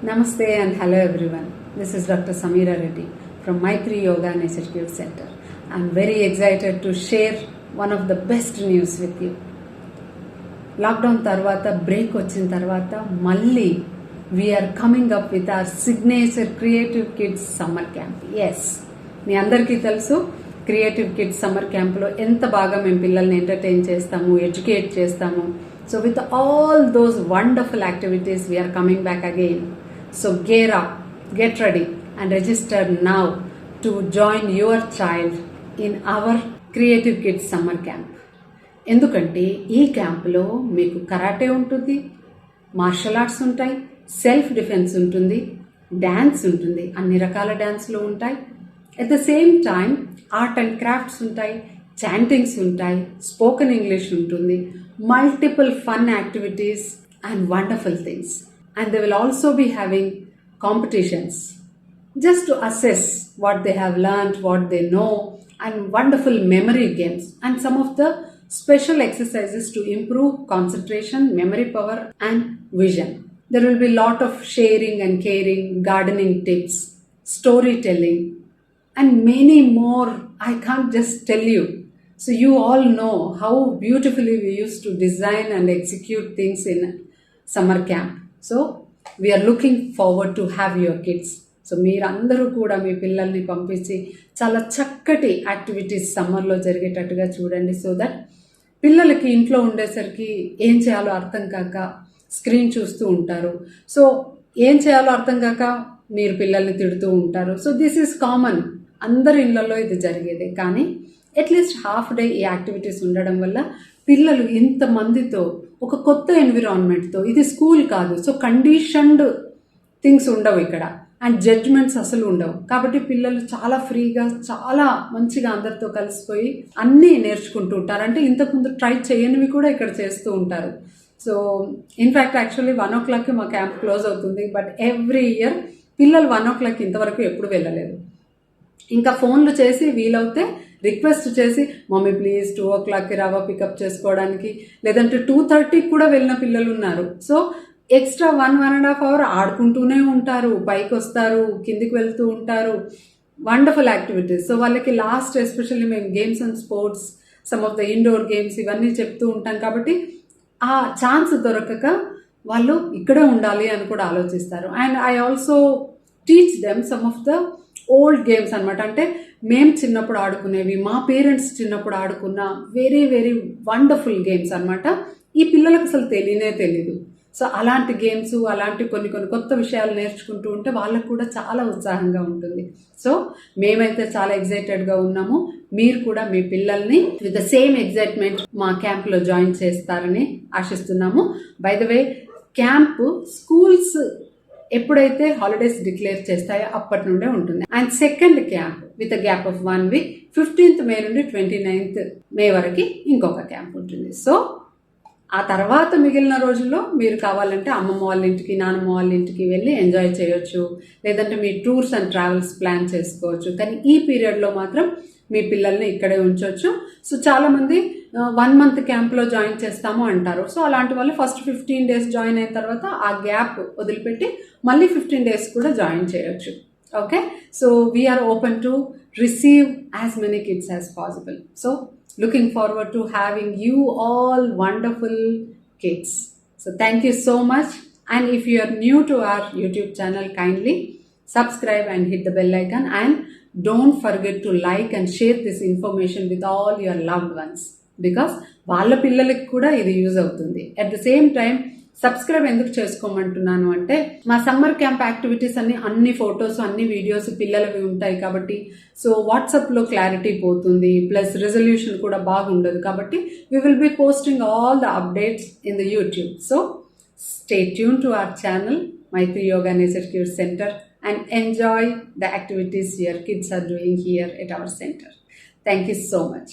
Namaste and hello everyone. This is Dr. Sameera Reddy from Mythri Yoga Naturopathy Center. I'm very excited to share one of the best news with you. Lockdown tarvata break vachin tarvata malli we are coming up with our signature Creative Kids Summer Camp. Yes, మీ అందరికీ తెలుసు creative kids summer క్యాంప్లో ఎంత బాగా మేము పిల్లల్ని entertain చేస్తాము, educate చేస్తాము. So with all those wonderful activities we are coming back again. So gear up, get ready and register now to join your child in our Creative Kids Summer Camp. ఎందుకంటే ఈ క్యాంప్లో మీకు కరాటే ఉంటుంది, martial arts ఉంటాయి, self defence ఉంటుంది, dance ఉంటుంది, అన్ని రకాల డ్యాన్స్లు ఉంటాయి. At the same time art and crafts ఉంటాయి, చాంటింగ్స్ ఉంటాయి, స్పోకెన్ ఇంగ్లీష్ ఉంటుంది, multiple fun activities and wonderful things. And they will also be having competitions just to assess what they have learned, what they know, and wonderful memory games and some of the special exercises to improve concentration, memory power and vision. There will be a lot of sharing and caring, gardening tips, storytelling and many more. I can't just tell you. So you all know how beautifully we used to design and execute things in summer camp. So we are looking forward to have your kids. So మీరందరూ కూడా మీ పిల్లల్ని పంపించి చాలా చక్కటి activities సమ్మర్లో జరిగేటట్టుగా చూడండి. So that పిల్లలకి ఇంట్లో ఉండేసరికి ఏం చేయాలో అర్థం కాక స్క్రీన్ చూస్తూ ఉంటారు. సో ఏం చేయాలో అర్థం కాక మీరు పిల్లల్ని తిడుతూ ఉంటారు. సో దిస్ ఈజ్ కామన్, అందరి ఇళ్లలో ఇది జరిగేదే. కానీ అట్లీస్ట్ హాఫ్ డే ఈ యాక్టివిటీస్ ఉండడం వల్ల పిల్లలు ఇంతమందితో ఒక కొత్త ఎన్విరాన్మెంట్తో, ఇది స్కూల్ కాదు, సో కండిషన్డ్ థింగ్స్ ఉండవు ఇక్కడ అండ్ జడ్జ్మెంట్స్ అసలు ఉండవు. కాబట్టి పిల్లలు చాలా ఫ్రీగా, చాలా మంచిగా అందరితో కలిసిపోయి అన్నీ నేర్చుకుంటూ ఉంటారు. అంటే ఇంతకుముందు ట్రై చేయనివి కూడా ఇక్కడ చేస్తూ ఉంటారు. సో ఇన్ఫ్యాక్ట్ యాక్చువల్లీ 1 o'clock మా క్యాంప్ క్లోజ్ అవుతుంది. బట్ ఎవ్రీ ఇయర్ పిల్లలు 1 o'clock ఇంతవరకు ఎప్పుడు వెళ్ళలేదు. ఇంకా ఫోన్లు చేసి వీలవుతే రిక్వెస్ట్ చేసి మమ్మీ ప్లీజ్ 2 o'clock రావా పికప్ చేసుకోవడానికి, లేదంటే 2:30 కూడా వెళ్ళిన పిల్లలు ఉన్నారు. సో ఎక్స్ట్రా 1.5 hour ఆడుకుంటూనే ఉంటారు, పైకి వస్తారు, కిందికి వెళ్తూ ఉంటారు. Wonderful activities. సో వాళ్ళకి లాస్ట్ ఎస్పెషల్లీ మేము games and sports, some of the indoor games ఇవన్నీ చెప్తూ ఉంటాం. కాబట్టి ఆ ఛాన్స్ దొరకక వాళ్ళు ఇక్కడే ఉండాలి అని కూడా ఆలోచిస్తారు. And I also teach them some of the old games అనమాట. అంటే మేము చిన్నప్పుడు ఆడుకునేవి, మా పేరెంట్స్ చిన్నప్పుడు ఆడుకున్న వెరీ వెరీ వండర్ఫుల్ గేమ్స్ అనమాట. ఈ పిల్లలకు అసలు తెలీదు. సో అలాంటి గేమ్స్, అలాంటి కొన్ని కొత్త విషయాలు నేర్చుకుంటూ ఉంటే వాళ్ళకు కూడా చాలా ఉత్సాహంగా ఉంటుంది. సో మేమైతే చాలా ఎగ్జైటెడ్గా ఉన్నాము. మీరు కూడా మీ పిల్లల్ని విత్ ద సేమ్ ఎగ్జైట్మెంట్ మా క్యాంప్లో జాయిన్ చేస్తారని ఆశిస్తున్నాము. By the way camp schools ఎప్పుడైతే హాలిడేస్ డిక్లేర్ చేస్తాయో అప్పటి నుండే ఉంటుంది. And second camp with a gap of 1 week 15th May నుండి 29th May వరకు ఇంకొక క్యాంప్ ఉంటుంది. సో ఆ తర్వాత మిగిలిన రోజుల్లో మీరు కావాలంటే అమ్మమ్మ వాళ్ళ ఇంటికి, నాన్నమ్మ వాళ్ళ ఇంటికి వెళ్ళి ఎంజాయ్ చేయొచ్చు, లేదంటే మీ టూర్స్ అండ్ ట్రావెల్స్ ప్లాన్ చేసుకోవచ్చు. కానీ ఈ పీరియడ్లో మాత్రం మీ పిల్లల్ని ఇక్కడే ఉంచవచ్చు. సో చాలామంది 1 month క్యాంప్లో జాయిన్ చేస్తాము అంటారు. సో అలాంటి వాళ్ళు ఫస్ట్ 15 days జాయిన్ అయిన తర్వాత ఆ గ్యాప్ వదిలిపెట్టి మళ్ళీ 15 days కూడా జాయిన్ చేయొచ్చు. Okay, so we are open to receive as many kids as possible. So looking forward to having you all wonderful kids. So thank you so much. And if you are new to our YouTube channel, kindly subscribe and hit the bell icon. And don't forget to like and share this information with all your loved ones, because వాళ్ళ పిల్లలకి కూడా ఇది use అవుతుంది. At the same time subscribe ఎందుకు చేసుకోమంటున్నాను అంటే మా summer camp activities అన్ని photos, అన్ని వీడియోస్ పిల్లలవి ఉంటాయి కాబట్టి సో వాట్సాప్లో క్లారిటీ పోతుంది, ప్లస్ రెజల్యూషన్ కూడా బాగుండదు. కాబట్టి we will be posting all the updates in the YouTube. So stay tune to our channel Mythri Yoga Naturopathy Center and enjoy the activities your kids are doing here at our center. Thank you so much.